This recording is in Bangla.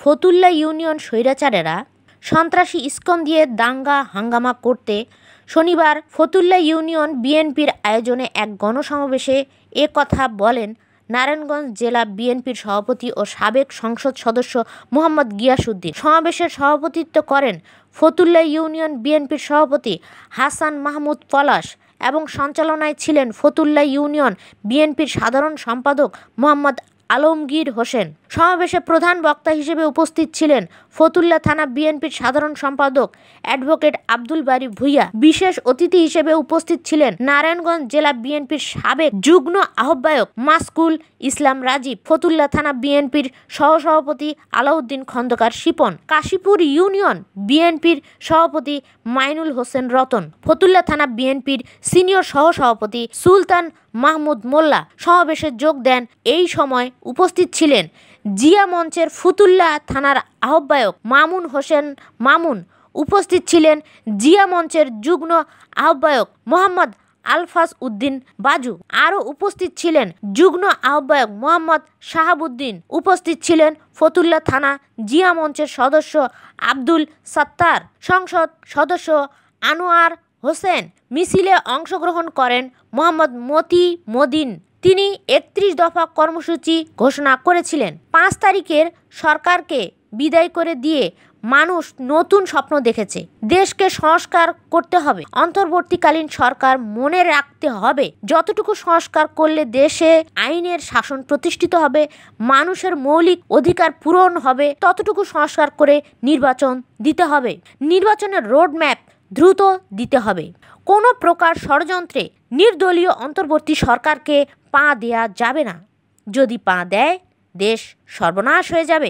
ফতুল্লা ইউনিয়ন স্বৈরাচারেরা সন্ত্রাসী ইস্কন দিয়ে দাঙ্গা হাঙ্গামা করতে শনিবার ফতুল্লা ইউনিয়ন বিএনপির আয়োজনে এক গণসমাবেশে এ কথা বলেন নারায়ণগঞ্জ জেলা বিএনপির সভাপতি ও সাবেক সংসদ সদস্য মোহাম্মদ গিয়াসউদ্দিন। সমাবেশের সভাপতিত্ব করেন ফতুল্লা ইউনিয়ন বিএনপির সভাপতি হাসান মাহমুদ পলাশ এবং সঞ্চালনায় ছিলেন ফতুল্লা ইউনিয়ন বিএনপির সাধারণ সম্পাদক মোহাম্মদ আলমগীর হোসেন। সমাবেশে প্রধান বক্তা হিসেবে উপস্থিত ছিলেন ফতুল্লা থানা বিএনপির সাধারণ সম্পাদক অ্যাডভোকেট আব্দুল বারী ভূঁইয়া। বিশেষ অতিথি হিসেবে উপস্থিত ছিলেন নারায়ণগঞ্জ জেলা বিএনপির সাবেক যুগ্ম আহ্বায়ক মাসকুল ইসলাম রাজীব, ফতুল্লা থানা বিএনপির সহসভাপতি আলাউদ্দিন খন্দকার শিপন, কাশীপুর ইউনিয়ন বিএনপির সভাপতি মাইনুল হোসেন রতন, ফতুল্লা থানা বিএনপির সিনিয়র সহসভাপতি সুলতান মাহমুদ মোল্লা সমাবেশে যোগ দেন। এই সময় উপস্থিত ছিলেন জিয়া মঞ্চের ফতুল্লা থানার আহ্বায়ক মামুন হোসেন মামুন, উপস্থিত ছিলেন জিয়া মঞ্চের যুগ্ম আহ্বায়ক মোহাম্মদ আলফাজ উদ্দিন বাজু, আরও উপস্থিত ছিলেন যুগ্ম আহ্বায়ক মোহাম্মদ শাহাবুদ্দিন, উপস্থিত ছিলেন ফতুল্লা থানা জিয়া মঞ্চের সদস্য আব্দুল সাত্তার, সংসদ সদস্য আনোয়ার হোসেন। মিছিলে অংশগ্রহণ করেন মোহাম্মদ মতি মদিন। তিনি ৩১ দফা কর্মসূচি ঘোষণা করেছিলেন। ৫ তারিখের সরকারকে বিদায় করে দিয়ে মানুষ নতুন স্বপ্ন দেখেছে। দেশকে সংস্কার করতে হবে। অন্তর্বর্তীকালীন সরকার মনে রাখতে হবে, যতটুকু সংস্কার করলে দেশে আইনের শাসন প্রতিষ্ঠিত হবে, মানুষের মৌলিক অধিকার পূরণ হবে, ততটুকু সংস্কার করে নির্বাচন দিতে হবে। নির্বাচনের রোডম্যাপ দ্রুত দিতে হবে। কোনো প্রকার ষড়যন্ত্রে নির্দলীয় অন্তর্বর্তী সরকারকে পা দেয়া যাবে না। যদি পা দেয়, দেশ সর্বনাশ হয়ে যাবে।